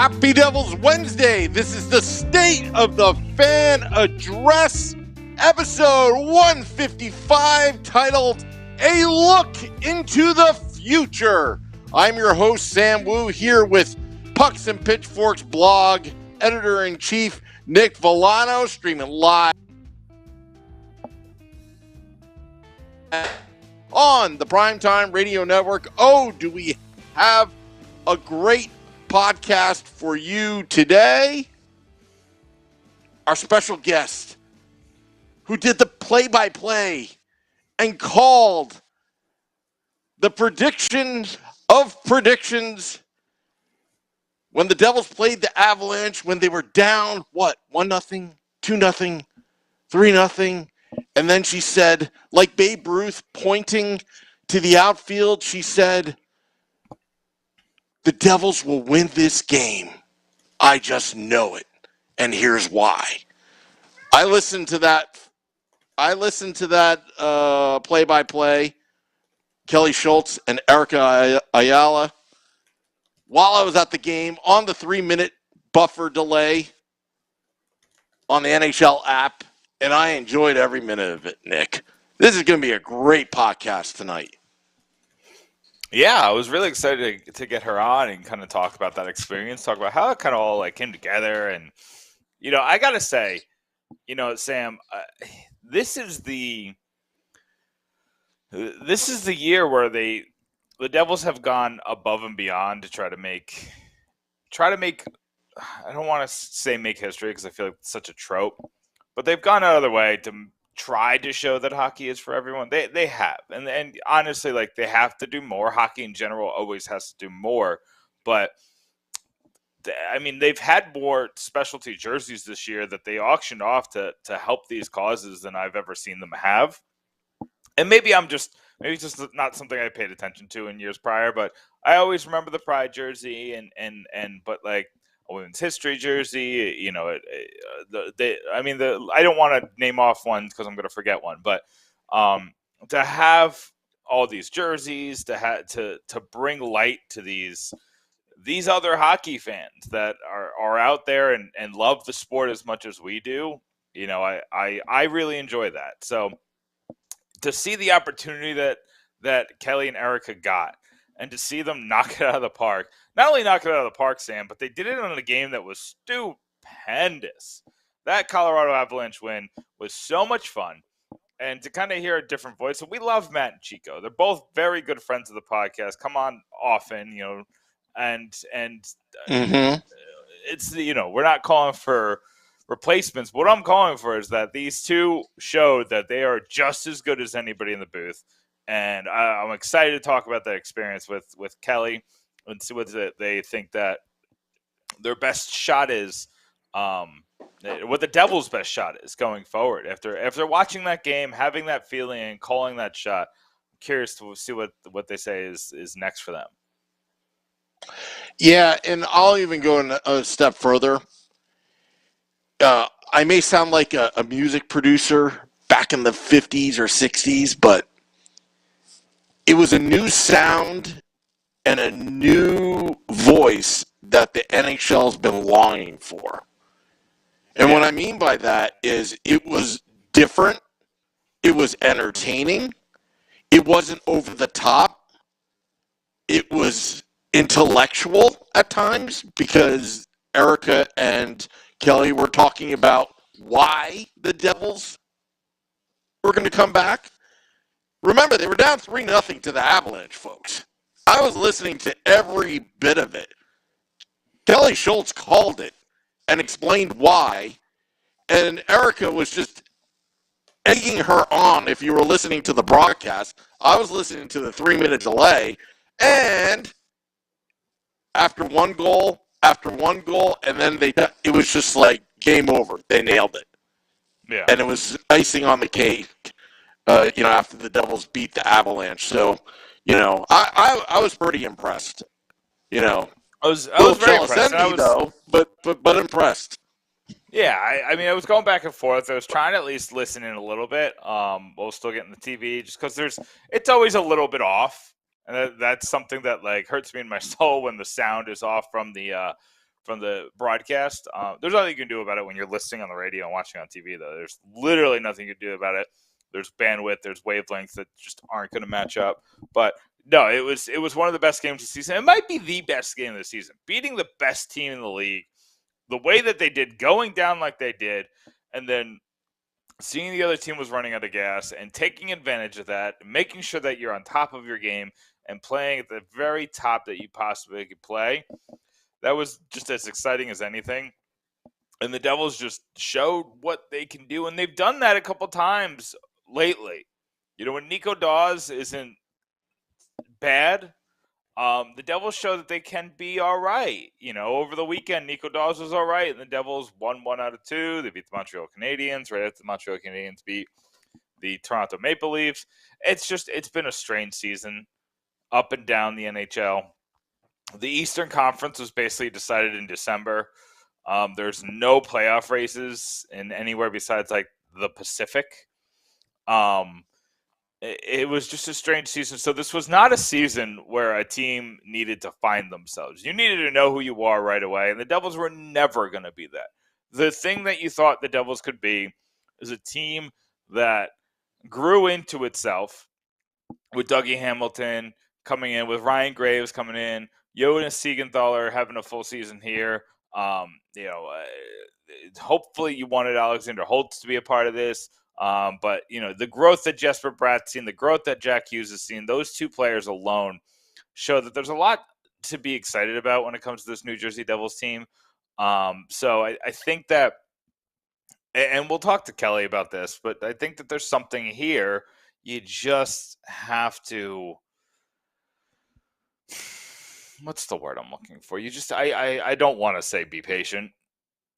Happy Devils Wednesday. This is the State of the Fan Address, episode 155, titled A Look into the Future. I'm your host, Sam Wu, here with Pucks and Pitchforks blog editor-in-chief Nick Villano, streaming live on the Primetime Radio Network. Oh, do we have a great podcast for you today. Our special guest who did the play-by-play and called the predictions of predictions when the Devils played the Avalanche when they were down, 1-0, 2-0, 3-0. And then she said, like Babe Ruth pointing to the outfield, she said, the Devils will win this game. I just know it. And here's why. I listened to that play-by-play, Kelly Schultz and Erica Ayala, while I was at the game on the 3-minute buffer delay on the NHL app, and I enjoyed every minute of it, Nick. This is going to be a great podcast tonight. Yeah, I was really excited to get her on and kind of talk about that experience, talk about how it kind of all came together. And, I got to say, Sam, this is the year where the Devils have gone above and beyond to try to make, I don't want to say make history because I feel like it's such a trope, but they've gone out of their way to try to show that hockey is for everyone. They have. And honestly, they have to do more. Hockey in general always has to do more. But, they've had more specialty jerseys this year that they auctioned off to help these causes than I've ever seen them have. And maybe it's just not something I paid attention to in years prior, but I always remember the Pride jersey but a women's history jersey, I don't want to name off ones because I'm going to forget one, but to have all these jerseys, to bring light to these other hockey fans that are out there and love the sport as much as we do, I really enjoy that. So to see the opportunity that Kelly and Erica got, and to see them knock it out of the park. Not only knock it out of the park, Sam, but they did it on a game that was stupendous. That Colorado Avalanche win was so much fun. And to kind of hear a different voice. So we love Matt and Chico. They're both very good friends of the podcast. Come on often, and it's, we're not calling for replacements. What I'm calling for is that these two showed that they are just as good as anybody in the booth. And I'm excited to talk about that experience with Kelly and see what they think that their best shot is, what the Devils' best shot is going forward. After watching that game, having that feeling and calling that shot, I'm curious to see what they say is next for them. Yeah, and I'll even go a step further. I may sound like a music producer back in the 50s or 60s, but it was a new sound and a new voice that the NHL's been longing for. And what I mean by that is it was different. It was entertaining. It wasn't over the top. It was intellectual at times because Erica and Kelly were talking about why the Devils were going to come back. Remember, they were down 3-0 to the Avalanche, folks. I was listening to every bit of it. Kelly Schultz called it and explained why, and Erica was just egging her on. If you were listening to the broadcast, I was listening to the 3-minute delay, and after one goal, and then it was just like game over. They nailed it. Yeah. And it was icing on the cake. After the Devils beat the Avalanche. So, I was pretty impressed. I was very impressed. But impressed. Yeah, I was going back and forth. I was trying to at least listen in a little bit while still getting the TV, just because it's always a little bit off. And that's something that hurts me in my soul when the sound is off from the broadcast. There's nothing you can do about it when you're listening on the radio and watching on TV, though. There's literally nothing you can do about it. There's bandwidth, there's wavelengths that just aren't going to match up. But no, it was one of the best games of the season. It might be the best game of the season. Beating the best team in the league, the way that they did, going down like they did, and then seeing the other team was running out of gas and taking advantage of that, making sure that you're on top of your game and playing at the very top that you possibly could play. That was just as exciting as anything. And the Devils just showed what they can do, and they've done that a couple times lately. When Nico Dawes isn't bad, the Devils show that they can be all right. Over the weekend, Nico Dawes was all right, and the Devils won 1 out of 2. They beat the Montreal Canadiens right after the Montreal Canadiens beat the Toronto Maple Leafs. It's been a strange season, up and down the NHL. The Eastern Conference was basically decided in December. There's no playoff races in anywhere besides like the Pacific. It was just a strange season. So this was not a season where a team needed to find themselves. You needed to know who you are right away, and the Devils were never going to be that. The thing that you thought the Devils could be is a team that grew into itself with Dougie Hamilton coming in, with Ryan Graves coming in, Jonas Siegenthaler having a full season here. Hopefully you wanted Alexander Holtz to be a part of this. But the growth that Jesper Bratt's seen, the growth that Jack Hughes has seen, those two players alone show that there's a lot to be excited about when it comes to this New Jersey Devils team. So I think that, and we'll talk to Kelly about this, but I think that there's something here. You just have to, what's the word I'm looking for? I don't want to say be patient,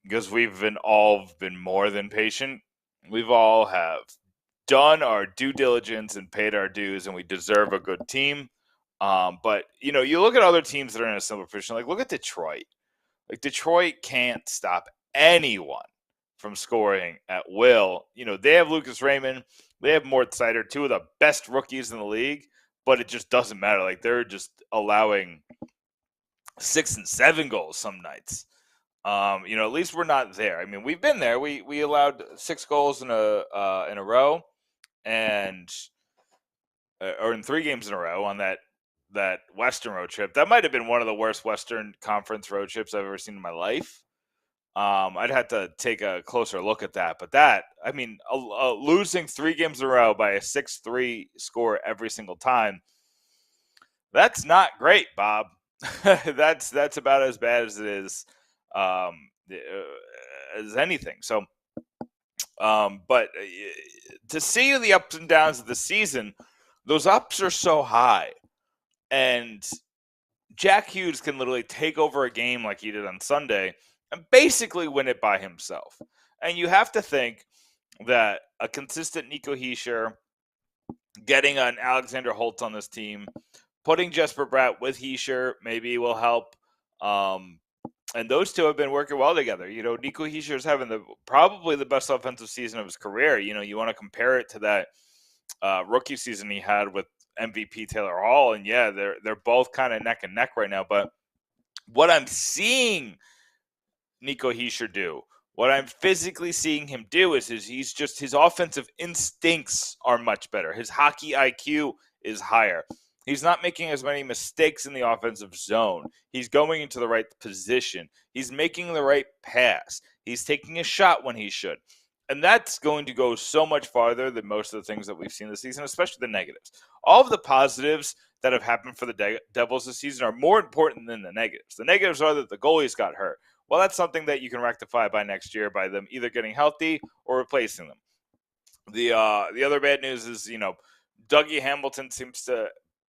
because we've all been more than patient. We've all have done our due diligence and paid our dues, and we deserve a good team. But you look at other teams that are in a similar position. Like, look at Detroit. Like, Detroit can't stop anyone from scoring at will. They have Lucas Raymond. They have Mort Seider, two of the best rookies in the league, but it just doesn't matter. Like, they're just allowing 6 and 7 goals some nights. At least we're not there. I mean, we've been there. We allowed 6 goals in a row, and or in 3 games in a row on that Western road trip. That might have been one of the worst Western Conference road trips I've ever seen in my life. I'd have to take a closer look at that. But losing 3 games in a row by a 6-3 score every single time, that's not great, Bob. That's about as bad as it is as anything. So, but to see the ups and downs of the season, those ups are so high, and Jack Hughes can literally take over a game like he did on Sunday and basically win it by himself. And you have to think that a consistent Nico Hischier, getting an Alexander Holtz on this team, putting Jesper Bratt with Hischier maybe will help. And those two have been working well together. Nico Hischier is having probably the best offensive season of his career. You want to compare it to that rookie season he had with MVP Taylor Hall, and yeah, they're both kind of neck and neck right now. But what I'm seeing Nico Hischier do, what I'm physically seeing him do is his offensive instincts are much better. His hockey IQ is higher. He's not making as many mistakes in the offensive zone. He's going into the right position. He's making the right pass. He's taking a shot when he should. And that's going to go so much farther than most of the things that we've seen this season, especially the negatives. All of the positives that have happened for the Devils this season are more important than the negatives. The negatives are that the goalies got hurt. Well, that's something that you can rectify by next year by them either getting healthy or replacing them. The other bad news is, Dougie Hamilton seems to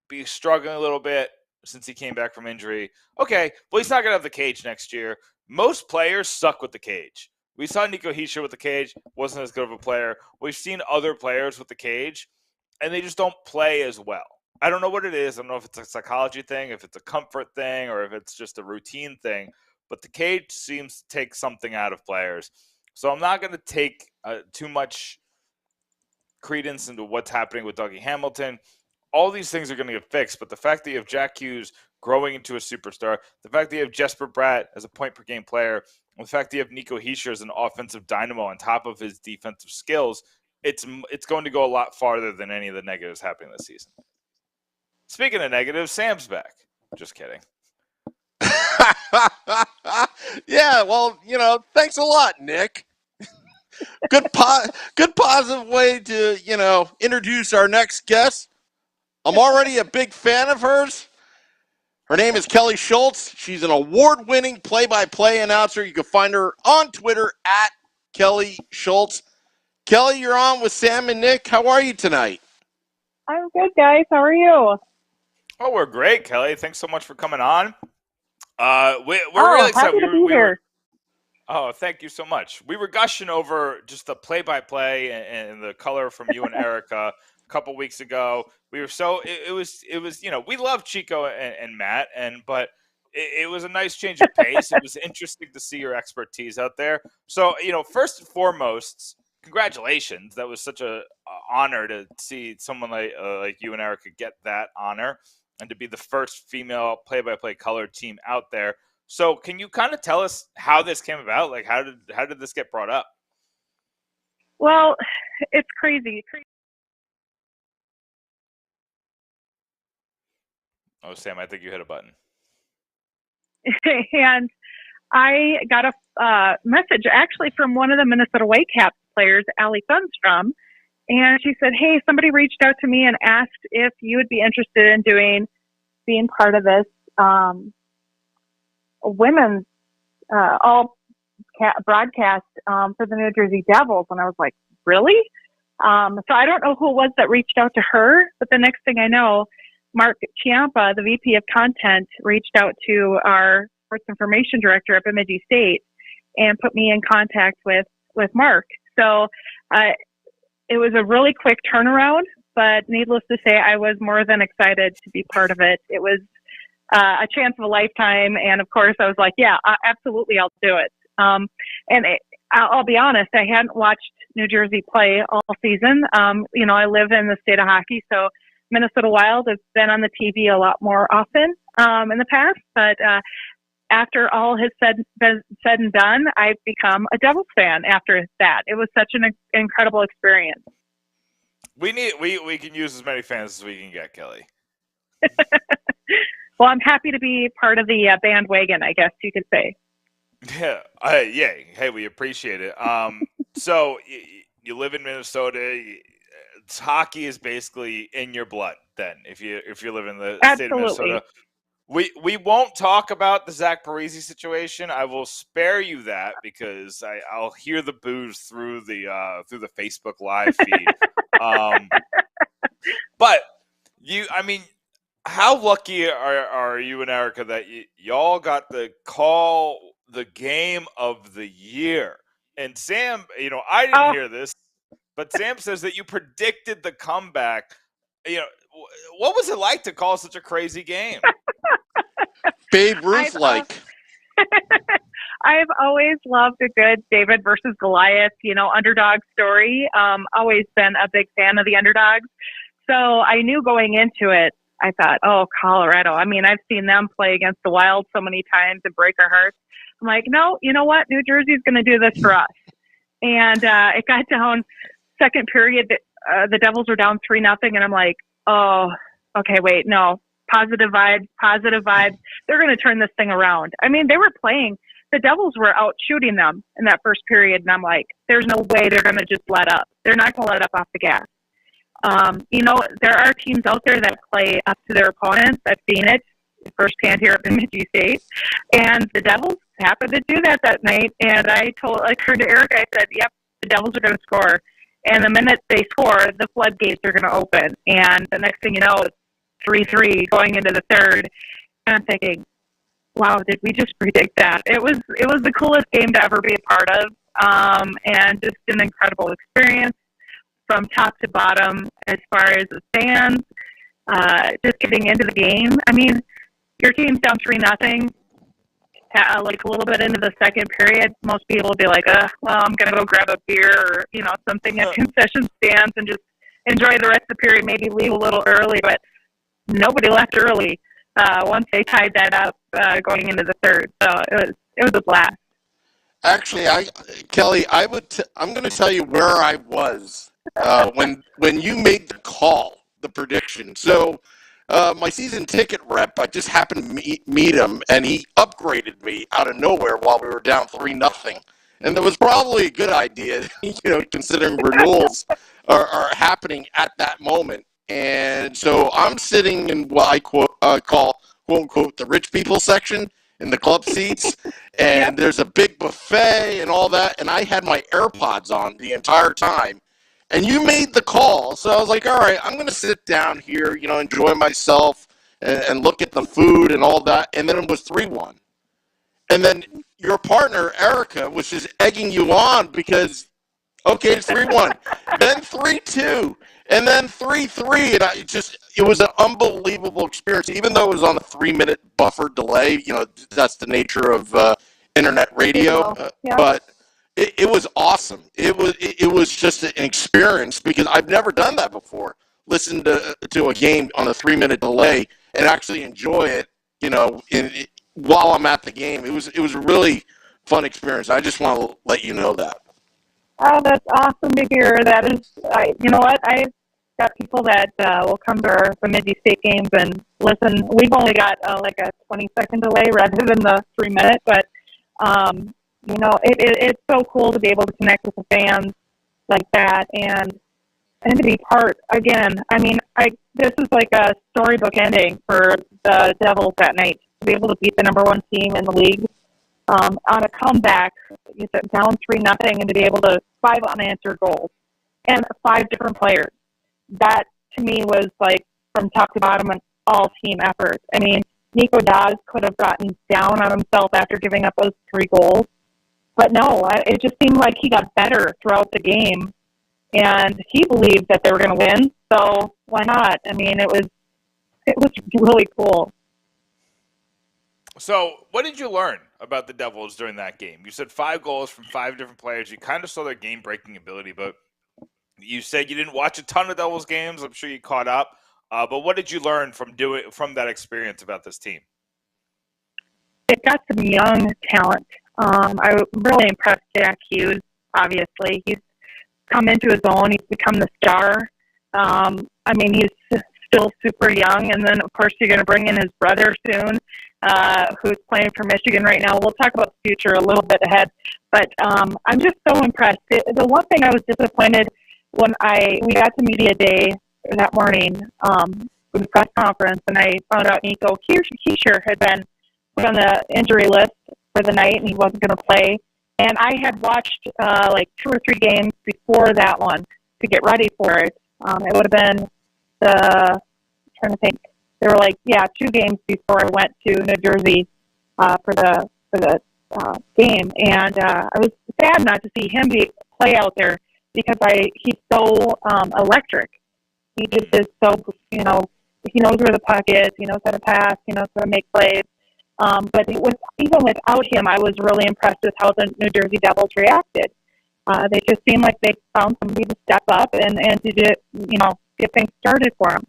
be struggling a little bit since he came back from injury. Okay, well, he's not going to have the cage next year. Most players suck with the cage. We saw Nico Hischier with the cage, wasn't as good of a player. We've seen other players with the cage, and they just don't play as well. I don't know what it is. I don't know if it's a psychology thing, if it's a comfort thing, or if it's just a routine thing. But the cage seems to take something out of players. So I'm not going to take too much credence into what's happening with Dougie Hamilton. all these things are going to get fixed. But the fact that you have Jack Hughes growing into a superstar, the fact that you have Jesper Bratt as a point per game player, and the fact that you have Nico Hischier as an offensive dynamo on top of his defensive skills, it's going to go a lot farther than any of the negatives happening this season. Speaking of negatives, Sam's back. Just kidding. Yeah, well, thanks a lot, Nick. Good positive way to, introduce our next guest. I'm already a big fan of hers. Her name is Kelly Schultz. She's an award-winning play-by-play announcer. You can find her on Twitter at Kelly Schultz. Kelly, you're on with Sam and Nick. How are you tonight? I'm good, guys. How are you? Oh, we're great, Kelly. Thanks so much for coming on. We're really excited. Happy to be here. Oh, thank you so much. We were gushing over just the play-by-play and the color from you and Erica a couple weeks ago. We were it was we love Chico and Matt, but it was a nice change of pace. It was interesting to see your expertise out there. So first and foremost, congratulations. That was such a honor to see someone like you and Erica get that honor, and to be the first female play-by-play color team out there. So can you kind of tell us how this came about? Like, how did this get brought up? Well, it's crazy. Oh, Sam, I think you hit a button. And I got a message actually from one of the Minnesota Whitecaps players, Allie Thunstrom, and she said, "Hey, somebody reached out to me and asked if you would be interested in being part of this women's all broadcast for the New Jersey Devils." And I was like, really? So I don't know who it was that reached out to her, but the next thing I know, Mark Ciampa, the VP of content, reached out to our sports information director at Bemidji State and put me in contact with Mark. So it was a really quick turnaround, but needless to say, I was more than excited to be part of it. It was a chance of a lifetime. And of course I was like, yeah, absolutely, I'll do it. I'll be honest, I hadn't watched New Jersey play all season. I live in the state of hockey, so Minnesota Wild has been on the TV a lot more often in the past. But after all has said and done, I've become a Devils fan after that. It was such an incredible experience. We can use as many fans as we can get, Kelly. Well, I'm happy to be part of the bandwagon, I guess you could say. Yeah. Yay. Hey, we appreciate it. So you live in Minnesota. Hockey is basically in your blood. Then, if you live in the state of Minnesota, we won't talk about the Zach Parise situation. I will spare you that because I'll hear the boos through the Facebook Live feed. But how lucky are you and Erica that y'all got the call the game of the year? And Sam, I didn't hear this, but Sam says that you predicted the comeback. What was it like to call such a crazy game? Babe Ruth-like. I've always loved a good David versus Goliath, underdog story. Always been a big fan of the underdogs. So I knew going into it, I thought, oh, Colorado. I mean, I've seen them play against the Wild so many times and break our hearts. I'm like, no, you know what? New Jersey's going to do this for us. And it got down second period. The Devils were down 3-0. And I'm like, oh, okay, wait, no. Positive vibes. They're going to turn this thing around. I mean, they were playing. The Devils were out shooting them in that first period. And I'm like, there's no way they're going to just let up. They're not going to let up off the gas. There are teams out there that play up to their opponents. I've seen it firsthand here at Bemidji State. And the Devils happened to do that night. And I turned to Eric, I said, yep, the Devils are going to score. And the minute they score, the floodgates are going to open. And the next thing you know, it's 3-3 going into the third. And I'm thinking, wow, did we just predict that? It was the coolest game to ever be a part of. And just an incredible experience from top to bottom as far as the fans, just getting into the game. I mean, your team's down 3-0. Like a little bit into the second period, most people will be like, well, I'm going to go grab a beer or, something at concession stands and just enjoy the rest of the period, maybe leave a little early, but nobody left early once they tied that up going into the third. So it was a blast. Actually, Kelly, I'm going to tell you where I was when you made the call, the prediction. So my season ticket rep, I just happened to meet him, and he upgraded me out of nowhere while we were down 3-0. And that was probably a good idea, considering renewals are happening at that moment. And so I'm sitting in what I call, quote unquote, the rich people section in the club seats. And there's a big buffet and all that. And I had my AirPods on the entire time. And you made the call. So I was like, all right, I'm going to sit down here, enjoy myself and look at the food and all that. And then it was 3-1. And then your partner, Erica, was just egging you on because, okay, it's 3-1, then 3-2, and then 3-3. And it was an unbelievable experience, even though it was on a 3-minute buffer delay. That's the nature of internet radio. But it was awesome. It was just an experience because I've never done that before. Listen to a game on a 3-minute delay and actually enjoy it, while I'm at the game. It was a really fun experience. I just want to let you know that. Oh, that's awesome to hear. That is, you know what? I've got people that will come to our Bemidji State games and listen. We've only got like a 20-second delay rather than the 3-minute, but it's so cool to be able to connect with the fans like that and to be part again. I mean, this is like a storybook ending for the Devils that night. To be able to beat the number one team in the league on a comeback, down 3-0, and to be able to 5 unanswered goals and 5 different players. That to me was like from top to bottom an all-team effort. I mean, Nico Dawes could have gotten down on himself after giving up those 3 goals, but no, it just seemed like he got better throughout the game, and he believed that they were going to win. So why not? I mean, it was really cool. So, what did you learn about the Devils during that game? You said 5 goals from 5 different players. You kind of saw their game-breaking ability, but you said you didn't watch a ton of Devils games. I'm sure you caught up. But what did you learn from that experience about this team? They've got some young talent. I was really impressed Jack Hughes, obviously. He's come into his own. He's become the star. I mean, he's still super young. And then, of course, you're going to bring in his brother soon. Who's playing for Michigan right now. We'll talk about the future a little bit ahead, but I'm just so impressed. The one thing I was disappointed when we got to media day that morning for the press conference, and I found out Nico Hischier had been put on the injury list for the night, and he wasn't going to play. And I had watched like 2 or 3 games before that one to get ready for it. It would have been I'm trying to think. There were 2 games before I went to New Jersey for the game, and I was sad not to see him play out there because he's so electric. He just is so he knows where the puck is, he knows how to pass, he knows how to make plays. But even without him, I was really impressed with how the New Jersey Devils reacted. They just seemed like they found somebody to step up and to get things started for them.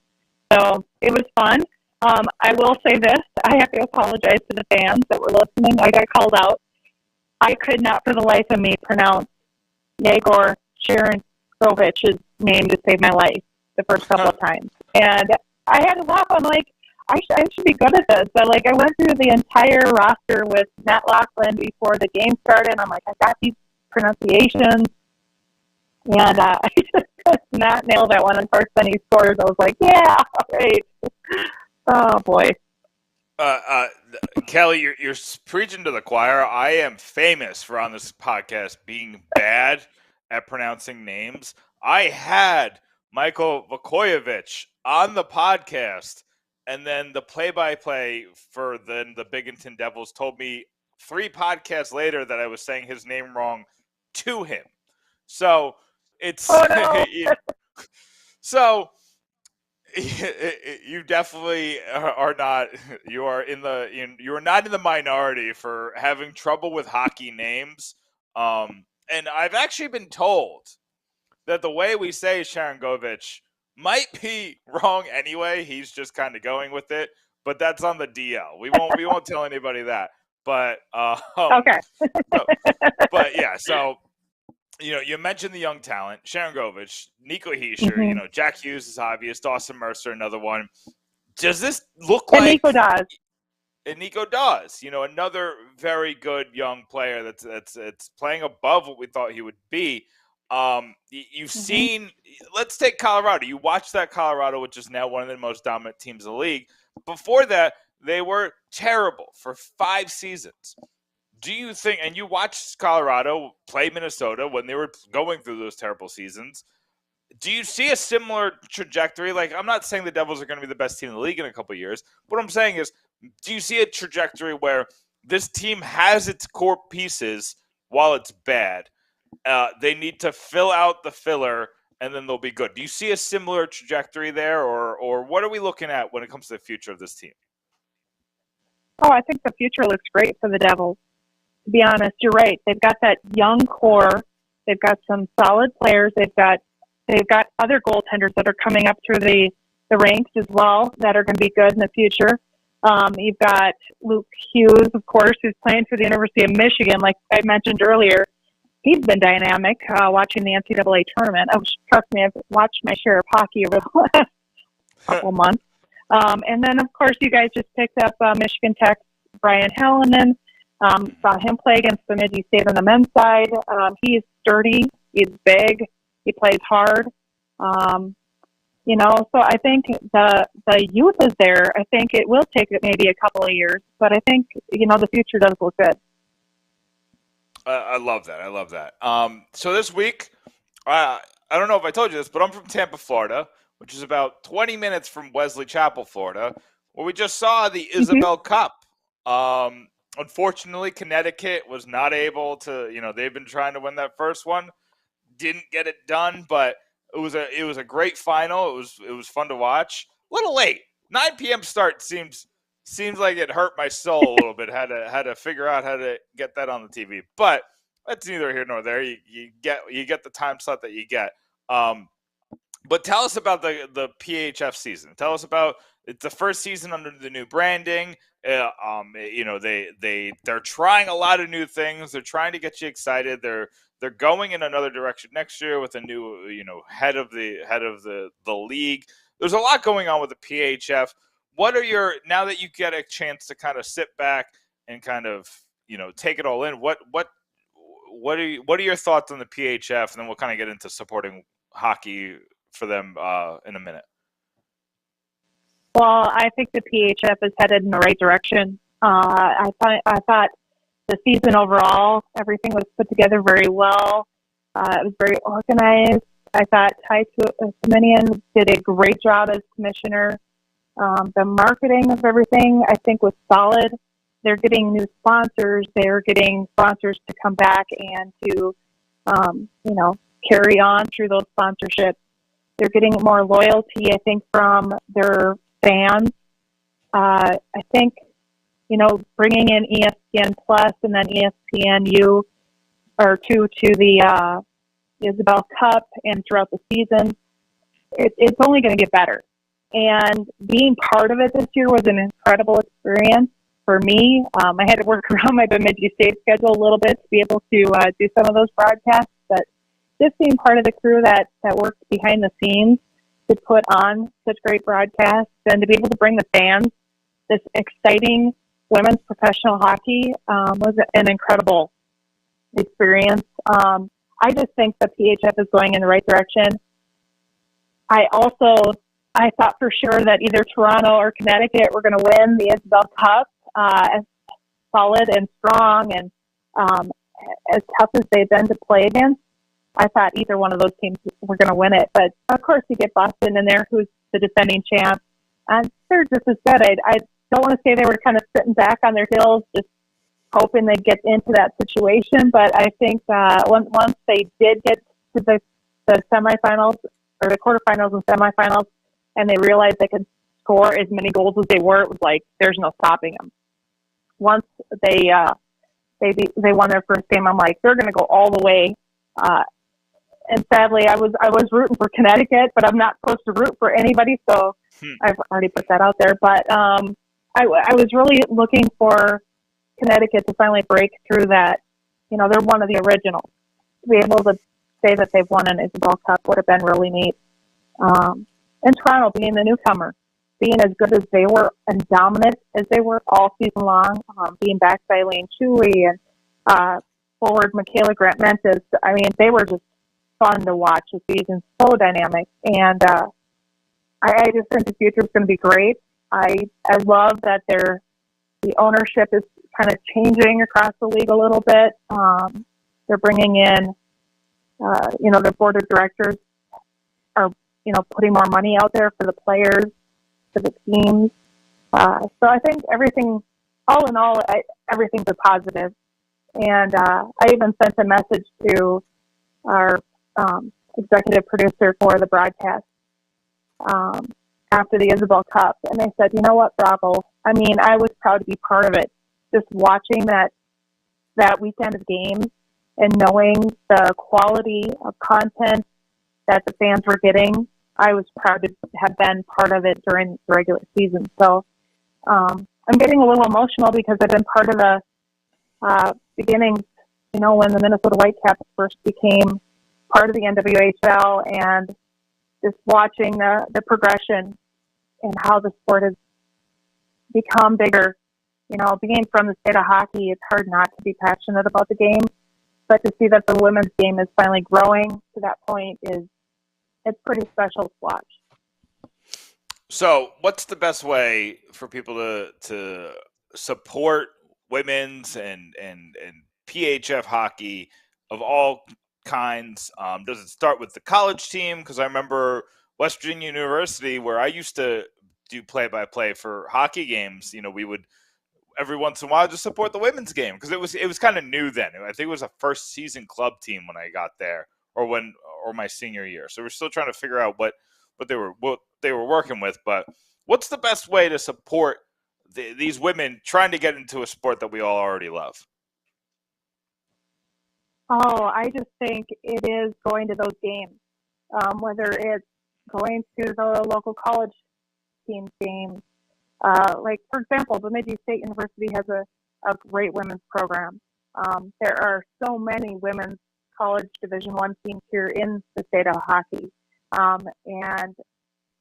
So it was fun. I will say this. I have to apologize to the fans that were listening. I got called out. I could not for the life of me pronounce Yegor Sharangovich's name to save my life the first couple of times. And I had to laugh. I'm like, I should be good at this. So, I went through the entire roster with Matt Loughlin before the game started. I'm like, I got these pronunciations. And I just could not nail that one. And of course, then he scores. I was like, yeah, great. Oh, boy. Kelly, you're preaching to the choir. I am famous for on this podcast being bad at pronouncing names. I had Michael Vukojevic on the podcast, and then the play-by-play for the Binghamton Devils told me 3 podcasts later that I was saying his name wrong to him. So it's so you definitely are not. You are not in the minority for having trouble with hockey names. And I've actually been told that the way we say Sharangovich might be wrong anyway. He's just kind of going with it, but that's on the DL. We won't tell anybody that. But Okay. but yeah, so you mentioned the young talent, Sharon Govich, Nico Hischier, Mm-hmm. Jack Hughes is obvious, Dawson Mercer, another one. Does this look And like Nico does? And Nico does, another very good young player that's playing above what we thought he would be. You've seen, let's take Colorado. You watched that Colorado, which is now one of the most dominant teams in the league. Before that, they were terrible for 5 seasons. Do you think, and you watched Colorado play Minnesota when they were going through those terrible seasons, do you see a similar trajectory? Like, I'm not saying the Devils are going to be the best team in the league in a couple of years. What I'm saying is, do you see a trajectory where this team has its core pieces while it's bad? They need to fill out the filler, and then they'll be good. Do you see a similar trajectory there, or what are we looking at when it comes to the future of this team? Oh, I think the future looks great for the Devils. To be honest, you're right. They've got that young core. They've got some solid players. They've got other goaltenders that are coming up through the ranks as well that are going to be good in the future. You've got Luke Hughes, of course, who's playing for the University of Michigan, like I mentioned earlier. He's been dynamic watching the NCAA tournament. Oh, trust me, I've watched my share of hockey over the last couple months. And then, of course, you guys just picked up Michigan Tech's Brian Hallinan. Saw him play against the Bemidji State on the men's side. He's sturdy. He's big. He plays hard. So I think the youth is there. I think it will take maybe a couple of years, but I think, the future does look good. I love that. So this week, I don't know if I told you this, but I'm from Tampa, Florida, which is about 20 minutes from Wesley Chapel, Florida, where we just saw the Isabel Cup. Unfortunately, Connecticut was not able to, they've been trying to win that first one. Didn't get it done, but it was a great final. It was fun to watch. A little late. 9 p.m. start seems like it hurt my soul a little bit. Had to figure out how to get that on the TV. But that's neither here nor there. You get the time slot that you get. But tell us about the PHF season. Tell us about, it's the first season under the new branding. They're trying a lot of new things. They're trying to get you excited. They're going in another direction next year with a new, head of the league. There's a lot going on with the PHF. What are now that you get a chance to kind of sit back and kind of, take it all in, what are your thoughts on the PHF? And then we'll kind of get into supporting hockey for them in a minute. Well, I think the PHF is headed in the right direction. I thought the season overall, everything was put together very well. It was very organized. I thought Ty Tuminian did a great job as commissioner. The marketing of everything, I think, was solid. They're getting new sponsors. They're getting sponsors to come back and to, carry on through those sponsorships. They're getting more loyalty, I think, from their fans. I think, bringing in ESPN Plus and then ESPNU or two to the Isabel Cup and throughout the season, it's only going to get better. And being part of it this year was an incredible experience for me. I had to work around my Bemidji State schedule a little bit to be able to do some of those broadcasts, but just being part of the crew that worked behind the scenes to put on such great broadcasts and to be able to bring the fans this exciting women's professional hockey was an incredible experience. I just think the PHF is going in the right direction. I thought for sure that either Toronto or Connecticut were going to win the Isabel Cup, as solid and strong and as tough as they've been to play against. I thought either one of those teams were going to win it. But, of course, you get Boston in there, who's the defending champ. And they're just as good. I don't want to say they were kind of sitting back on their heels, just hoping they'd get into that situation. But I think once they did get to the semifinals or the quarterfinals and semifinals, and they realized they could score as many goals as they were, it was like there's no stopping them. Once they won their first game, I'm like, they're going to go all the way. and sadly, I was rooting for Connecticut, but I'm not supposed to root for anybody, so I've already put that out there. But I was really looking for Connecticut to finally break through that. You know, they're one of the originals. To be able to say that they've won an Isabel Cup would have been really neat. And Toronto being the newcomer, being as good as they were and dominant as they were all season long, being backed by Lane Chewy and forward Michaela Grant-Mentis. I mean, they were just fun to watch this season, so dynamic. And I just think the future is going to be great. I love that the ownership is kind of changing across the league a little bit. They're bringing in, their board of directors are, putting more money out there for the players, for the teams. So I think everything, all in all, everything's a positive. And I even sent a message to our executive producer for the broadcast after the Isabel Cup, and they said, "You know what, bravo." I mean, I was proud to be part of it. Just watching that weekend of games and knowing the quality of content that the fans were getting, I was proud to have been part of it during the regular season. So I'm getting a little emotional because I've been part of the beginnings, when the Minnesota Whitecaps first became part of the NWHL, and just watching the progression and how the sport has become bigger. Being from the state of hockey, it's hard not to be passionate about the game, but to see that the women's game is finally growing to that point it's pretty special to watch. So what's the best way for people to support women's and PHF hockey of all kinds? Does it start with the college team? Because I remember West Virginia University, where I used to do play-by-play for hockey games, we would every once in a while just support the women's game because it was kind of new then. I think it was a first season club team when I got there, or my senior year. So we're still trying to figure out what they were working with. But what's the best way to support these women trying to get into a sport that we all already love? Oh, I just think it is going to those games, whether it's going to the local college team games. Like, for example, Bemidji State University has a great women's program. There are so many women's college Division I teams here in the state of hockey. And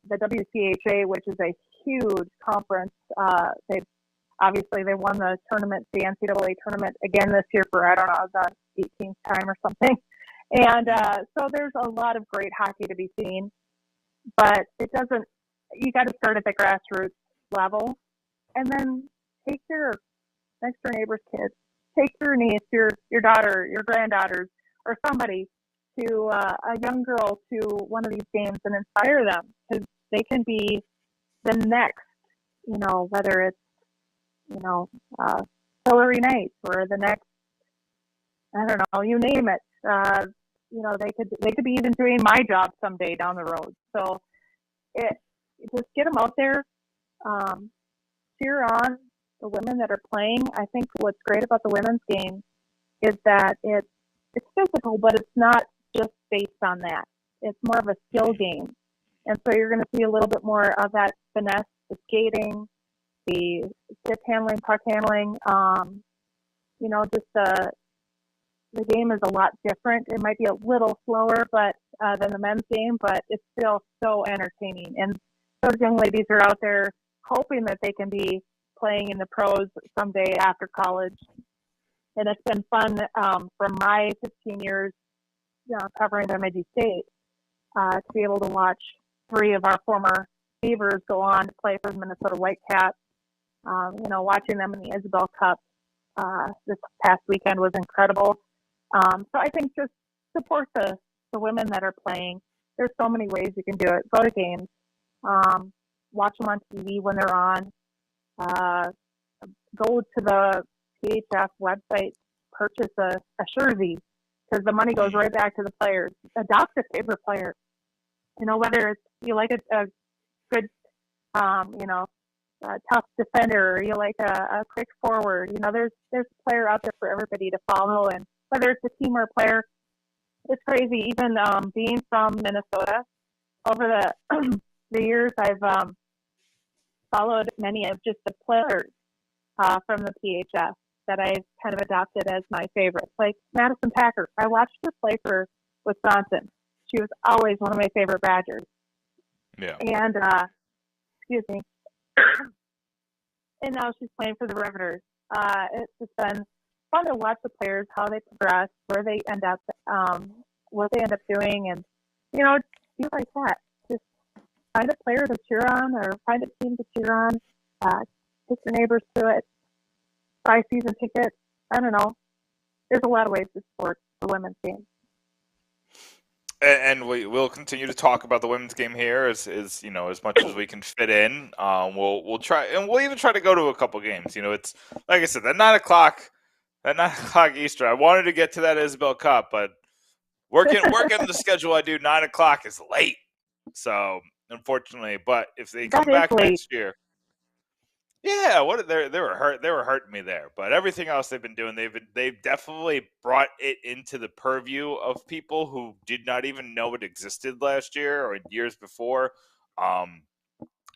the WCHA, which is a huge conference, they won the tournament, the NCAA tournament again this year for, I don't know, the 18th time or something. And so there's a lot of great hockey to be seen, but you got to start at the grassroots level and then take your next door neighbor's kids, take your niece, your daughter, your granddaughters, or somebody to a young girl to one of these games and inspire them, because they can be the next, whether it's, Hillary Knight or the next, I don't know, you name it. They could be even doing my job someday down the road. So just get them out there, cheer on the women that are playing. I think what's great about the women's game is that it's physical, but it's not just based on that. It's more of a skill game. And so you're going to see a little bit more of that finesse, the skating, the stick handling, puck handling. The game is a lot different. It might be a little slower than the men's game, but it's still so entertaining. And those young ladies are out there hoping that they can be playing in the pros someday after college. And it's been fun from my 15 years covering Bemidji State to be able to watch three of our former Beavers go on to play for the Minnesota Whitecaps. Watching them in the Isabel Cup this past weekend was incredible. So I think just support the women that are playing. There's so many ways you can do it. Go to games. Watch them on TV when they're on. Go to the PHF website, purchase a jersey, because the money goes right back to the players. Adopt a favorite player. Whether it's you like a good, tough defender, or you like a quick forward. There's a player out there for everybody to follow, and whether it's a team or a player, it's crazy. Even being from Minnesota, over the years, I've followed many of just the players from the PHF that I've kind of adopted as my favorites. Like Madison Packer, I watched her play for Wisconsin. She was always one of my favorite Badgers. Yeah. And excuse me. And now she's playing for the Riveters. It's just been fun to watch the players, how they progress, where they end up, what they end up doing, and things like that. Just find a player to cheer on, or find a team to cheer on. Take your neighbors to it. Buy season tickets. I don't know. There's a lot of ways to support the women's game. And we'll continue to talk about the women's game here as much as we can fit in. We'll try, and we'll even try to go to a couple games. It's like I said, that 9 o'clock Eastern. I wanted to get to that Isabel Cup, but working the schedule I do, 9 o'clock is late. So unfortunately, but if they come back next year. Yeah, they were hurting me there, but everything else they've been doing, they've definitely brought it into the purview of people who did not even know it existed last year or years before.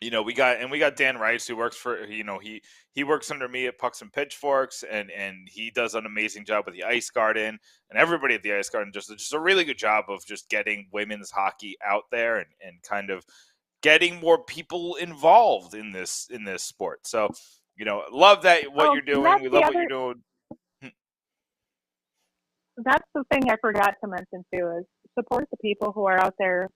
We got Dan Rice, who works for he works under me at Pucks and Pitchforks, and he does an amazing job with the Ice Garden, and everybody at the Ice Garden just a really good job of just getting women's hockey out there and kind of getting more people involved in this sport. So, love that what you're doing. We love what you're doing. That's the thing I forgot to mention too, is support the people who are out there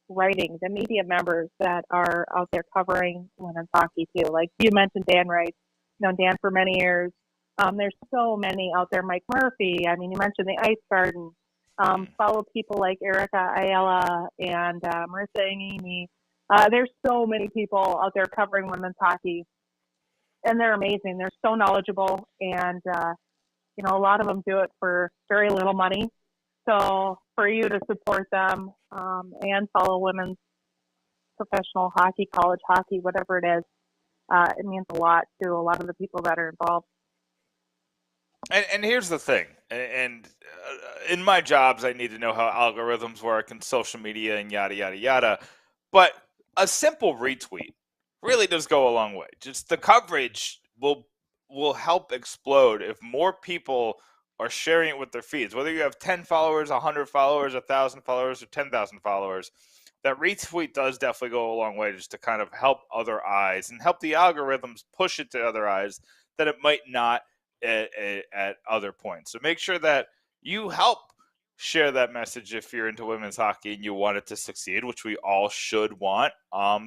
writing, the media members that are out there covering women's hockey too. Like you mentioned Dan Wright, Dan for many years. There's so many out there. Mike Murphy. I mean, you mentioned the Ice Garden. Follow people like Erica Ayala and Marissa Angini. There's so many people out there covering women's hockey, and they're amazing. They're so knowledgeable, and a lot of them do it for very little money. So for you to support them and follow women's professional hockey, college hockey, whatever it is, it means a lot to a lot of the people that are involved. And here's the thing, and in my jobs, I need to know how algorithms work and social media and yada, yada, yada. But a simple retweet really does go a long way. Just the coverage will help explode if more people are sharing it with their feeds. Whether you have 10 followers, 100 followers, 1,000 followers, or 10,000 followers, that retweet does definitely go a long way just to kind of help other eyes and help the algorithms push it to other eyes that it might not at other points. So make sure that you help share that message if you're into women's hockey and you want it to succeed, which we all should want.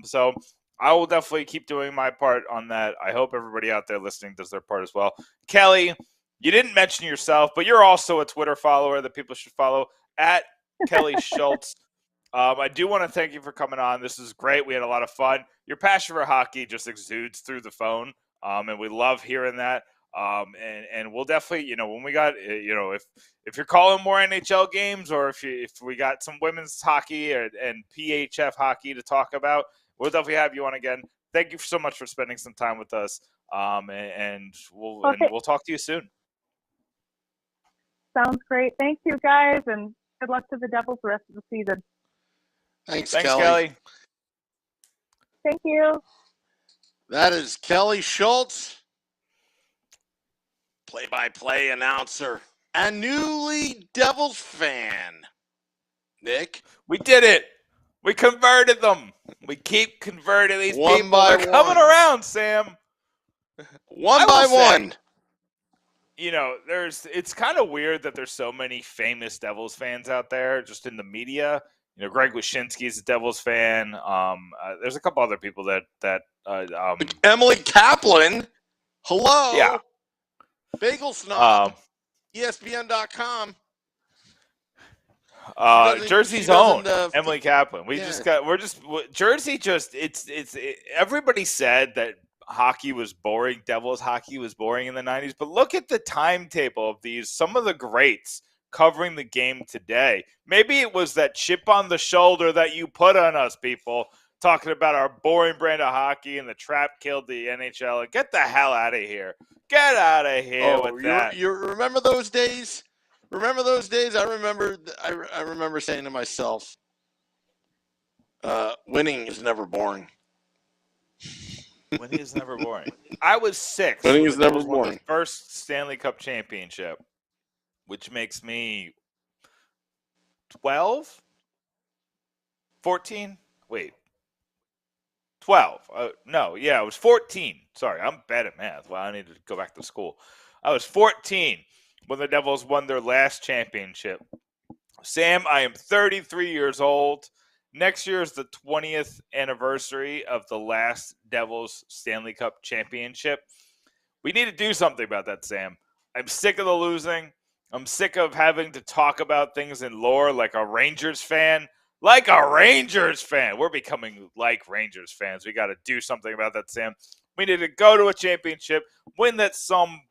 So I will definitely keep doing my part on that. I hope everybody out there listening does their part as well. Kelly, you didn't mention yourself, but you're also a Twitter follower that people should follow, at Kelly Schultz. I do want to thank you for coming on. This is great. We had a lot of fun. Your passion for hockey just exudes through the phone, and we love hearing that. And we'll definitely, when we got, if you're calling more NHL games, or if we got some women's hockey and PHF hockey to talk about, we'll definitely have you on again. Thank you so much for spending some time with us. And we'll talk to you soon. Sounds great. Thank you guys, and good luck to the Devils the rest of the season. Thanks, Kelly. Thank you. That is Kelly Schultz, play-by-play announcer and newly Devils fan. Nick? We did it. We converted them. We keep converting these one people. By They're one. Coming around, Sam. One by one. It's kind of weird that there's so many famous Devils fans out there just in the media. Greg Wyshynski is a Devils fan. There's a couple other people that Emily Kaplan. Hello. Yeah. Bagel Snob. ESPN.com. Jersey's own Emily Kaplan. Jersey. Everybody said that hockey was boring. Devils hockey was boring in the 90s, but look at the timetable of some of the greats covering the game today. Maybe it was that chip on the shoulder that you put on us, people, talking about our boring brand of hockey and the trap killed the NHL. Get the hell out of here. Get out of here with that. You remember those days? Remember those days? I remember saying to myself, winning is never boring. Winning is never boring. I was 6 Winning when is the never Devils won the boring. first Stanley Cup championship, which makes me 12? 14? Wait. 12. No, yeah, I was 14. Sorry, I'm bad at math. Well, I need to go back to school. I was 14 when the Devils won their last championship. Sam, I am 33 years old. Next year is the 20th anniversary of the last Devils Stanley Cup championship. We need to do something about that, Sam. I'm sick of the losing. I'm sick of having to talk about things in lore like a Rangers fan. Like a Rangers fan. We're becoming like Rangers fans. We got to do something about that, Sam. We need to go to a championship, win that some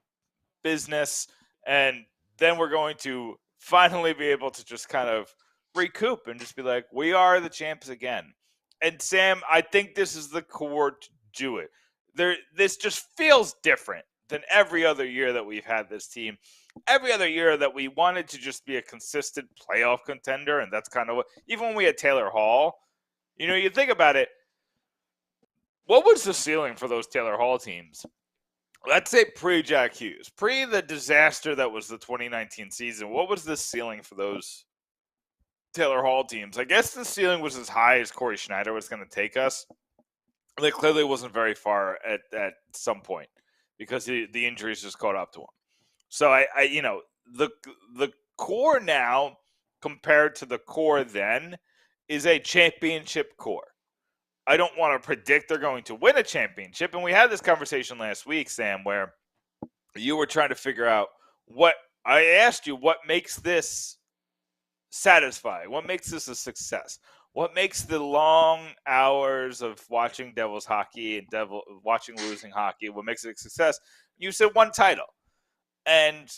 business, and then we're going to finally be able to just kind of recoup and just be like, we are the champs again. And Sam, I think this is the core to do it. This just feels different than every other year that we've had this team. Every other year that we wanted to just be a consistent playoff contender, and that's kind of what, even when we had Taylor Hall, you think about it, what was the ceiling for those Taylor Hall teams? Let's say pre-Jack Hughes, pre the disaster that was the 2019 season, what was the ceiling for those Taylor Hall teams? I guess the ceiling was as high as Corey Schneider was going to take us. It clearly wasn't very far at some point because the injuries just caught up to him. So the core now compared to the core then is a championship core. I don't want to predict they're going to win a championship. And we had this conversation last week, Sam, where you were trying to figure out what I asked you, what makes this satisfying? What makes this a success? What makes the long hours of watching Devils hockey and watching losing hockey, what makes it a success? You said one title. And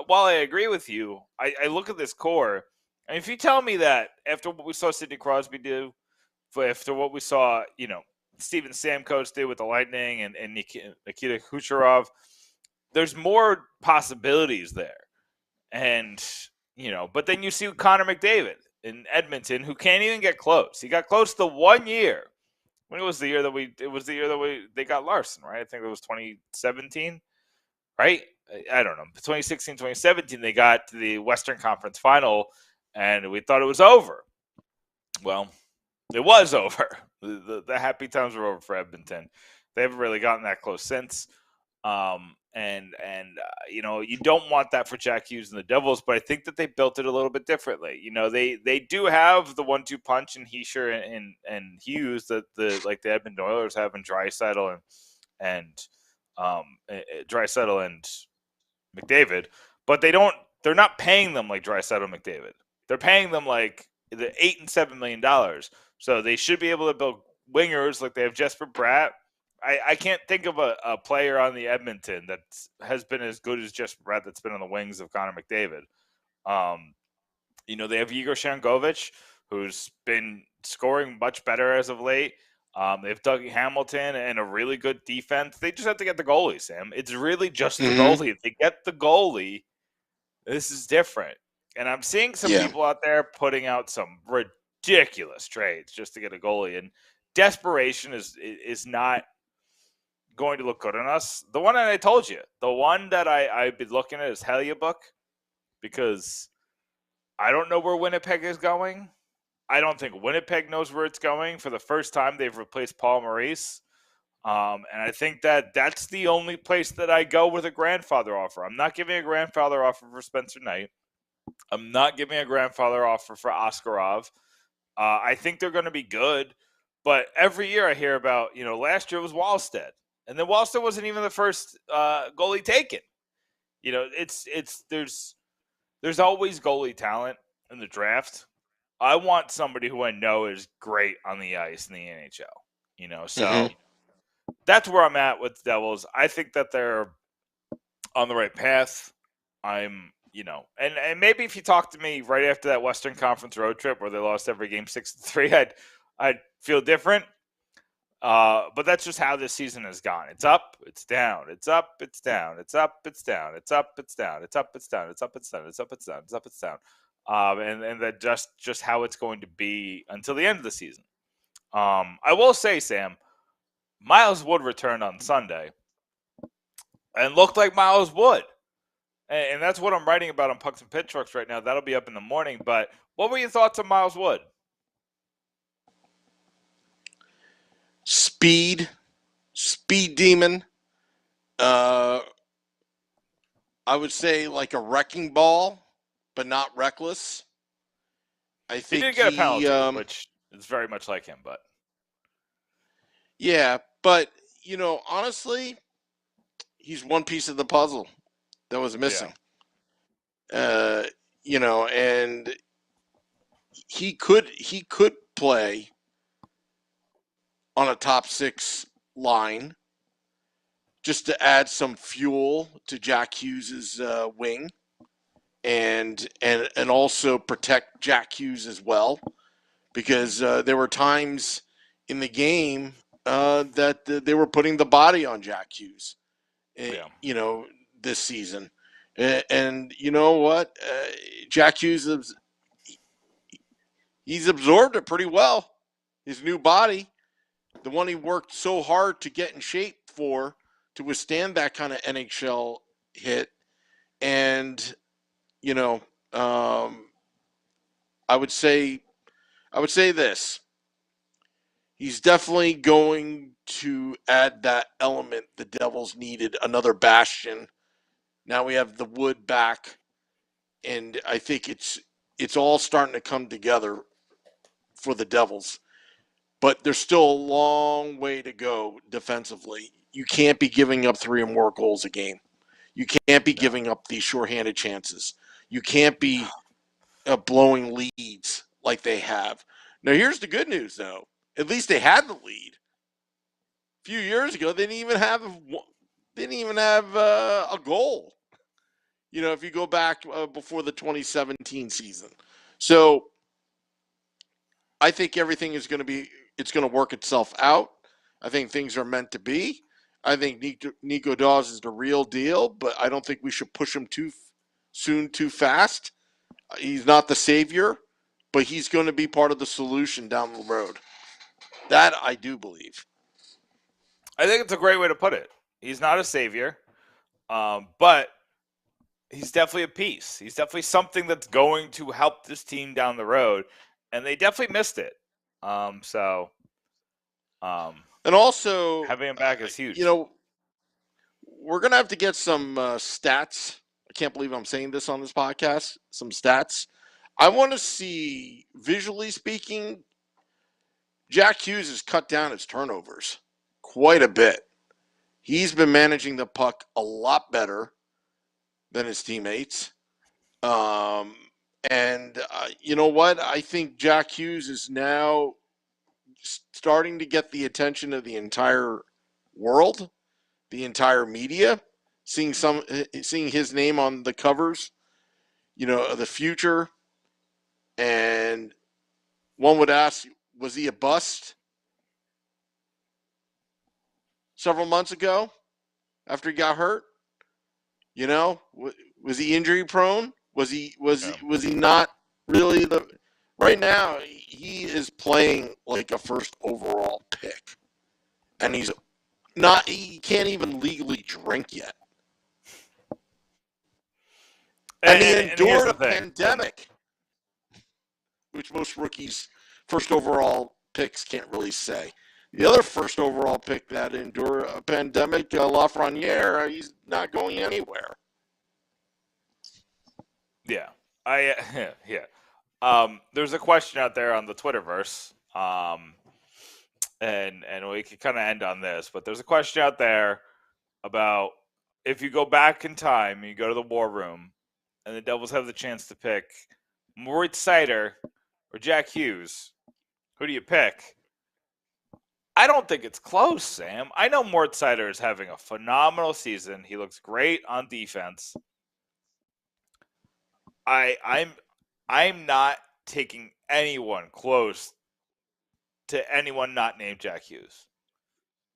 while I agree with you, I look at this core, and if you tell me that after what we saw Sidney Crosby do, after what we saw, Steven Stamkos do with the Lightning and Nikita Kucherov, there's more possibilities there. And, but then you see Connor McDavid in Edmonton, who can't even get close. He got close the 1 year. When it was the year that they got Larson, right? I think it was 2017, right? I don't know. 2016, 2017, they got to the Western Conference Final, and we thought it was over. Well, it was over. The happy times were over for Edmonton. They haven't really gotten that close since. You don't want that for Jack Hughes and the Devils, but I think that they built it a little bit differently. They do have the 1-2 punch in Hischier and Hughes that the Edmonton Oilers have in Draisaitl and Draisaitl and McDavid, but they're not paying them like Draisaitl and McDavid. They're paying them like the $8 and $7 million. So they should be able to build wingers like they have Jesper Bratt. I can't think of a player on the Edmonton that has been as good as Jesper Bratt that's been on the wings of Connor McDavid. They have Igor Sharangovich, who's been scoring much better as of late. They have Dougie Hamilton and a really good defense. They just have to get the goalie, Sam. It's really just the goalie. If they get the goalie, this is different. And I'm seeing some people out there putting out some ridiculous trades just to get a goalie. And desperation is not going to look good on us. The one that I told you, the one that I've been looking at is Hellebuyck, because I don't know where Winnipeg is going. I don't think Winnipeg knows where it's going. For the first time, they've replaced Paul Maurice. And I think that's the only place that I go with a grandfather offer. I'm not giving a grandfather offer for Spencer Knight. I'm not giving a grandfather offer for Askarov. I think they're going to be good. But every year I hear about, last year was Wallstead. And then Wallstead wasn't even the first goalie taken. There's always goalie talent in the draft. I want somebody who I know is great on the ice in the NHL. So that's where I'm at with the Devils. I think that they're on the right path. And maybe if you talk to me right after that Western Conference road trip where they lost every game 6-3, I'd feel different. But that's just how this season has gone. It's up, it's down, it's up, it's down, it's up, it's down, it's up, it's down, it's up, it's down, it's up, it's down, it's up, it's down, it's up, it's down. And that just how it's going to be until the end of the season. I will say, Sam, Miles Wood returned on Sunday and looked like Miles Wood. And that's what I'm writing about on Pucks and Pitchforks right now. That'll be up in the morning. But what were your thoughts on Miles Wood? Speed demon. I would say like a wrecking ball, but not reckless. I think he did get a penalty, which is very much like him. But yeah, but honestly, he's one piece of the puzzle that was missing. Yeah. And he could play on a top six line just to add some fuel to Jack Hughes's wing and also protect Jack Hughes as well, because there were times in the game that they were putting the body on Jack Hughes, this season. And you know what? Jack Hughes, he's absorbed it pretty well. His new body, the one he worked so hard to get in shape for, to withstand that kind of NHL hit. And, I would say this. He's definitely going to add that element the Devils needed, another bastion. Now we have the Wood back, and I think it's all starting to come together for the Devils. But there's still a long way to go defensively. You can't be giving up 3 or more goals a game. You can't be giving up these shorthanded chances. You can't be blowing leads like they have. Now, here's the good news, though. At least they had the lead. A few years ago, they didn't even have a goal. If you go back before the 2017 season. So I think everything is going to work itself out. I think things are meant to be. I think Nico Dawes is the real deal, but I don't think we should push him too soon, too fast. He's not the savior, but he's going to be part of the solution down the road. That I do believe. I think it's a great way to put it. He's not a savior, but he's definitely a piece. He's definitely something that's going to help this team down the road, and they definitely missed it. And also, having him back is huge. We're going to have to get some stats. I can't believe I'm saying this on this podcast. Some stats. I want to see, visually speaking, Jack Hughes has cut down his turnovers quite a bit. He's been managing the puck a lot better than his teammates. You know what? I think Jack Hughes is now starting to get the attention of the entire world, the entire media, seeing his name on the covers, of the future. And one would ask, was he a bust several months ago after he got hurt? Was he injury prone? Was he not really right now? He is playing like a first overall pick, and he can't even legally drink yet. And he endured a pandemic, which most rookies, first overall picks, can't really say. The other first overall pick that endured a pandemic, Lafreniere, he's not going anywhere. Yeah. There's a question out there on the Twitterverse, and we can kind of end on this, but there's a question out there about if you go back in time and you go to the war room and the Devils have the chance to pick Moritz Seider or Jack Hughes, who do you pick? I don't think it's close, Sam. I know Moritz Seider is having a phenomenal season. He looks great on defense. I'm not taking anyone close to anyone not named Jack Hughes.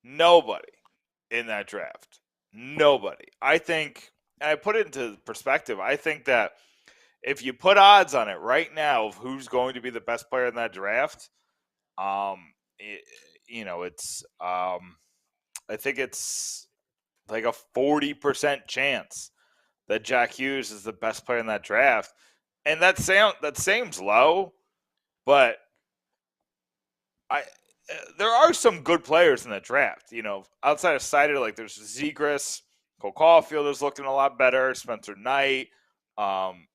Nobody in that draft. Nobody. I think, and I put it into perspective, I think that if you put odds on it right now of who's going to be the best player in that draft, it's I think it's like a 40% chance that Jack Hughes is the best player in that draft. And that seems low, but there are some good players in that draft. Outside of Sider, like there's Zegras, Cole Caulfield is looking a lot better, Spencer Knight, and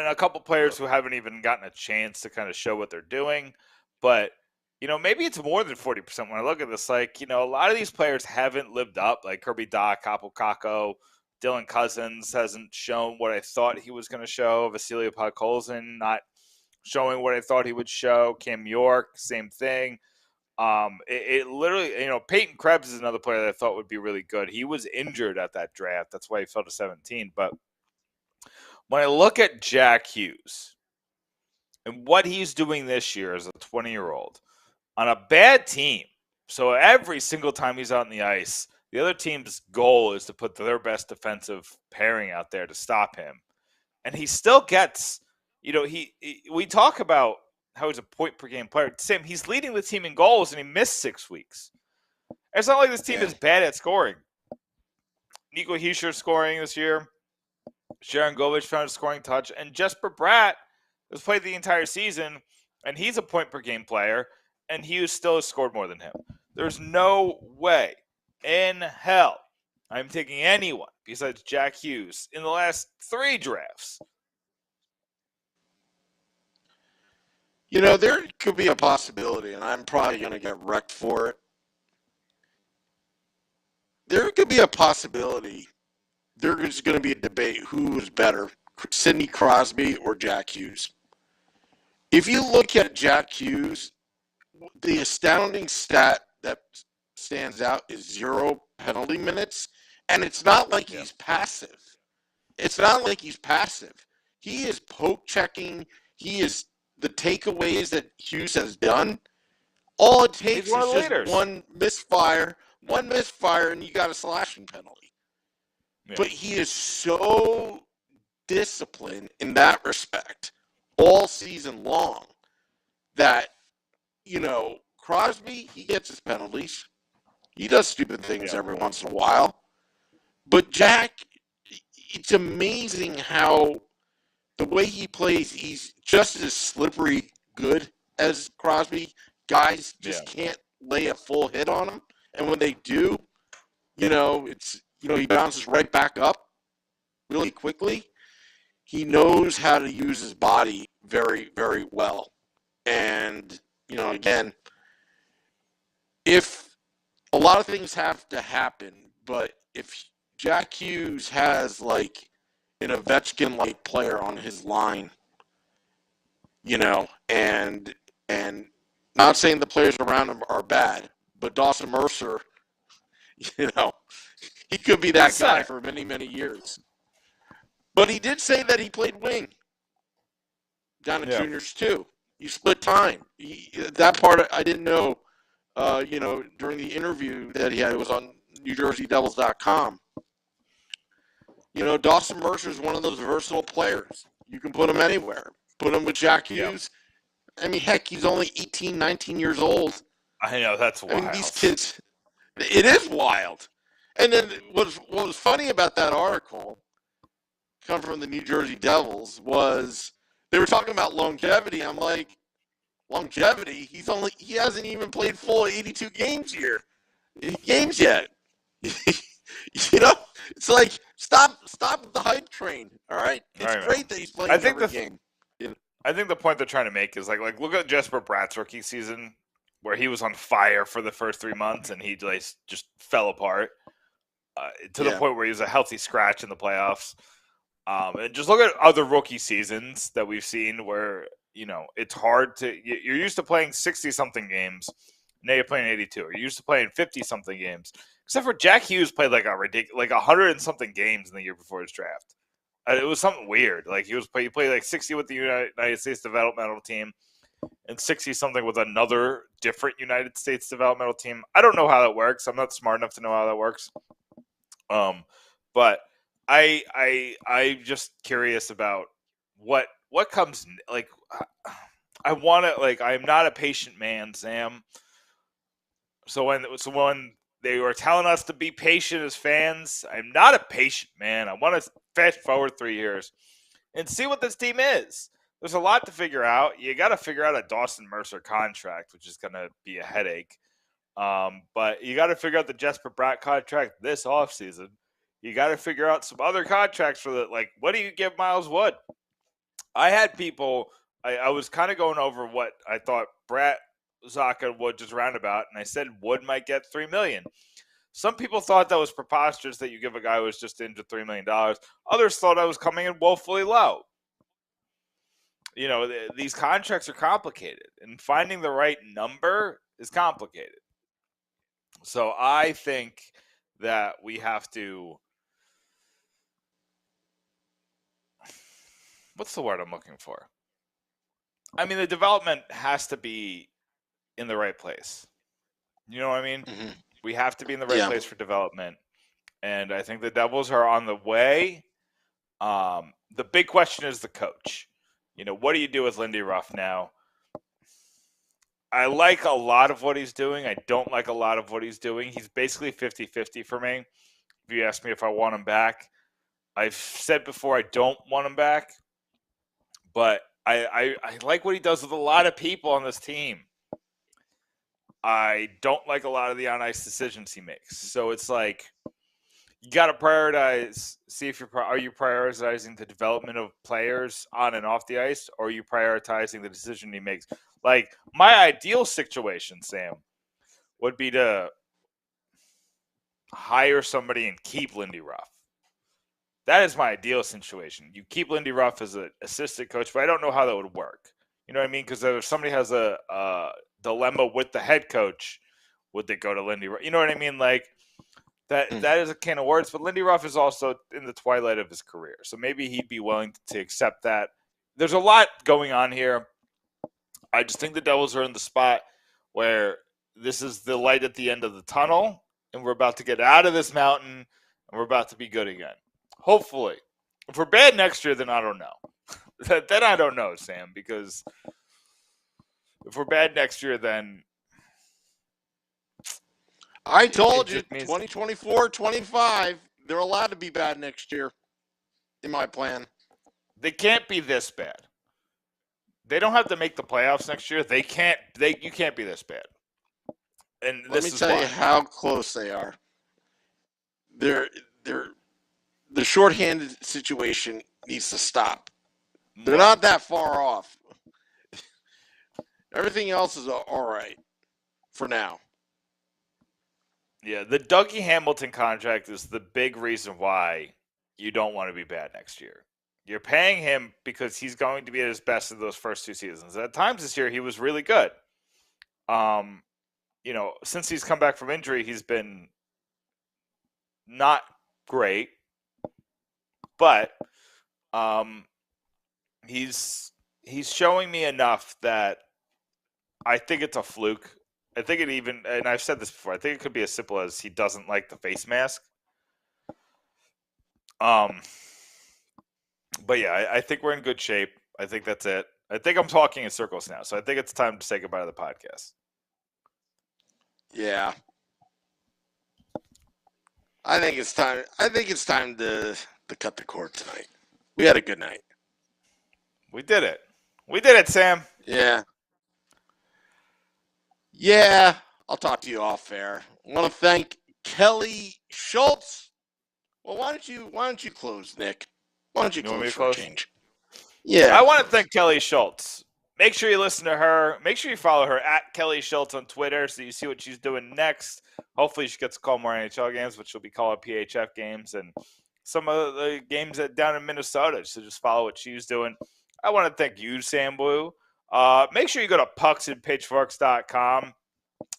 a couple players who haven't even gotten a chance to kind of show what they're doing. But maybe it's more than 40% when I look at this. Like, a lot of these players haven't lived up. Like Kirby Doc, Capo Caco, Dylan Cousins hasn't shown what I thought he was going to show. Vasilija Podkolzin not showing what I thought he would show. Cam York, same thing. It literally, Peyton Krebs is another player that I thought would be really good. He was injured at that draft. That's why he fell to 17. But when I look at Jack Hughes and what he's doing this year as a 20-year-old on a bad team, so every single time he's out on the ice, the other team's goal is to put their best defensive pairing out there to stop him. And he still gets, we talk about how he's a point-per-game player. Sam, he's leading the team in goals, and he missed 6 weeks. It's not like this team is bad at scoring. Nico Hischier scoring this year. Sharon Govich found a scoring touch. And Jesper Bratt has played the entire season, and he's a point-per-game player, and Hughes still has scored more than him. There's no way in hell I'm taking anyone besides Jack Hughes in the last 3 drafts. There could be a possibility, and I'm probably going to get wrecked for it. There could be a possibility. There's going to be a debate who is better, Sidney Crosby or Jack Hughes. If you look at Jack Hughes, the astounding stat that stands out is 0 penalty minutes, and it's not like he's passive. It's not like he's passive. He is poke checking. He is the takeaways that Hughes has done. All it takes is just one misfire, and you got a slashing penalty. Yeah. But he is so disciplined in that respect all season long that, Crosby, he gets his penalties. He does stupid things every once in a while. But Jack, it's amazing how the way he plays, he's just as slippery good as Crosby. Guys just can't lay a full hit on him. And when they do, he bounces right back up really quickly. He knows how to use his body very, very well. And, again, if a lot of things have to happen, but if Jack Hughes has like an Ovechkin-like player on his line, and not saying the players around him are bad, but Dawson Mercer, he could be that guy for many, many years. But he did say that he played wing down in juniors too. He split time. That part I didn't know. During the interview that he had, it was on NewJerseyDevils.com. Dawson Mercer is one of those versatile players. You can put him anywhere. Put him with Jack Hughes. I mean, heck, he's only 18, 19 years old. I know, that's wild. I mean, these kids, it is wild. And then what was funny about that article, come from the New Jersey Devils, was they were talking about longevity. I'm like, longevity? He hasn't even played full 82 games yet. It's like, stop the hype train. All right, it's great that he's playing every game. I think the point they're trying to make is like look at Jesper Bratt's rookie season, where he was on fire for the first 3 months and he just fell apart to the point where he was a healthy scratch in the playoffs. And just look at other rookie seasons that we've seen where it's hard to. You're used to playing 60-something games. Now you're playing 82. You're used to playing 50-something games. Except for Jack Hughes played like 100 and something games in the year before his draft. It was something weird. Like he played like 60 with the United States developmental team. and 60-something with another different United States developmental team. I don't know how that works. I'm not smart enough to know how that works. But I'm just curious about what comes like. I want to like. I'm not a patient man, Sam. So when they were telling us to be patient as fans, I'm not a patient man. I want to fast forward 3 years and see what this team is. There's a lot to figure out. You got to figure out a Dawson Mercer contract, which is going to be a headache. But you got to figure out the Jesper Bratt contract this offseason. You got to figure out some other contracts for the like. What do you give Miles Wood? I had people. I was kind of going over what I thought Bratt, Zaka, Wood just roundabout, and I said Wood might get $3 million. Some people thought that was preposterous that you give a guy who was just injured $3 million. Others thought I was coming in woefully low. You know, these contracts are complicated, and finding the right number is complicated. So I think that we have to. What's the word I'm looking for? I mean, the development has to be in the right place. You know what I mean? Mm-hmm. We have to be in the right place for development. And I think the Devils are on the way. The big question is the coach. You know, what do you do with Lindy Ruff now? I like a lot of what he's doing. I don't like a lot of what he's doing. He's basically 50-50 for me. If you ask me if I want him back, I've said before I don't want him back. But I like what he does with a lot of people on this team. I don't like a lot of the on-ice decisions he makes. So it's like you got to prioritize. See if are you prioritizing the development of players on and off the ice, or are you prioritizing the decision he makes? Like my ideal situation, Sam, would be to hire somebody and keep Lindy Ruff. That is my ideal situation. You keep Lindy Ruff as an assistant coach, but I don't know how that would work. You know what I mean? Because if somebody has a dilemma with the head coach, would they go to Lindy Ruff? You know what I mean? Like that is a can of words. But Lindy Ruff is also in the twilight of his career, so maybe he'd be willing to accept that. There's a lot going on here. I just think the Devils are in the spot where this is the light at the end of the tunnel, and we're about to get out of this mountain, and we're about to be good again. Hopefully. If we're bad next year, then I don't know. Then I don't know, Sam, because if we're bad next year, then I told you, 2024, 25, they're allowed to be bad next year in my plan. They can't be this bad. They don't have to make the playoffs next year. You can't be this bad. And let me tell you how close they are. The shorthanded situation needs to stop. They're not that far off. Everything else is all right for now. Yeah, the Dougie Hamilton contract is the big reason why you don't want to be bad next year. You're paying him because he's going to be at his best in those first 2 seasons. At times this year, he was really good. You know, since he's come back from injury, he's been not great. But he's showing me enough that I think it's a fluke. I think it even, and I've said this before, I think it could be as simple as he doesn't like the face mask. But yeah, I think we're in good shape. I think that's it. I think I'm talking in circles now, so I think it's time to say goodbye to the podcast. Yeah. I think it's time to cut the cord tonight. We had a good night. We did it. We did it, Sam. Yeah. Yeah. I'll talk to you off air. I want to thank Kelly Schultz. Well, why don't you close, Nick? Why don't you close for a change? Yeah. I want to thank Kelly Schultz. Make sure you listen to her. Make sure you follow her at Kelly Schultz on Twitter so you see what she's doing next. Hopefully she gets to call more NHL games, which will be called PHF games, and some of the games down in Minnesota. So just follow what she's doing. I want to thank you, Sam Blue. Make sure you go to pucksandpitchforks.com.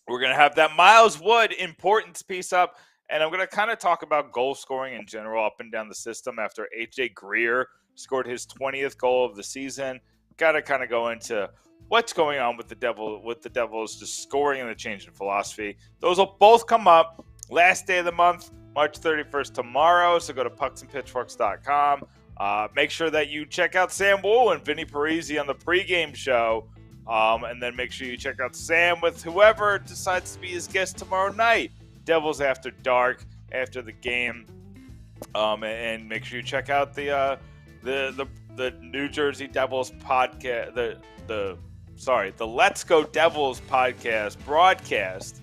We're going to have that Miles Wood importance piece up, and I'm going to kind of talk about goal scoring in general up and down the system after AJ Greer scored his 20th goal of the season. Got to kind of go into what's going on with the Devils, just scoring and the change in philosophy. Those will both come up last day of the month, March 31st, tomorrow. So go to pucksandpitchforks.com. Make sure that you check out Sam Wu and Vinny Parisi on the pregame show. And then make sure you check out Sam with whoever decides to be his guest tomorrow night. Devils After Dark, after the game. And make sure you check out the New Jersey Devils podcast, the Let's Go Devils podcast broadcast,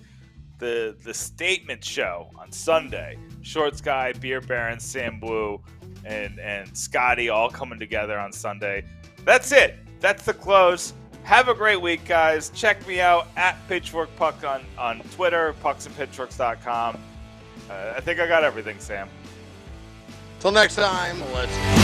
the Statement Show on Sunday. Shorts Guy, Beer Baron, Sam Blue, and Scotty all coming together on Sunday. That's it. That's the close. Have a great week, guys. Check me out at Pitchfork Puck on Twitter, pucksandpitchforks.com. I think I got everything, Sam. Till next time, let's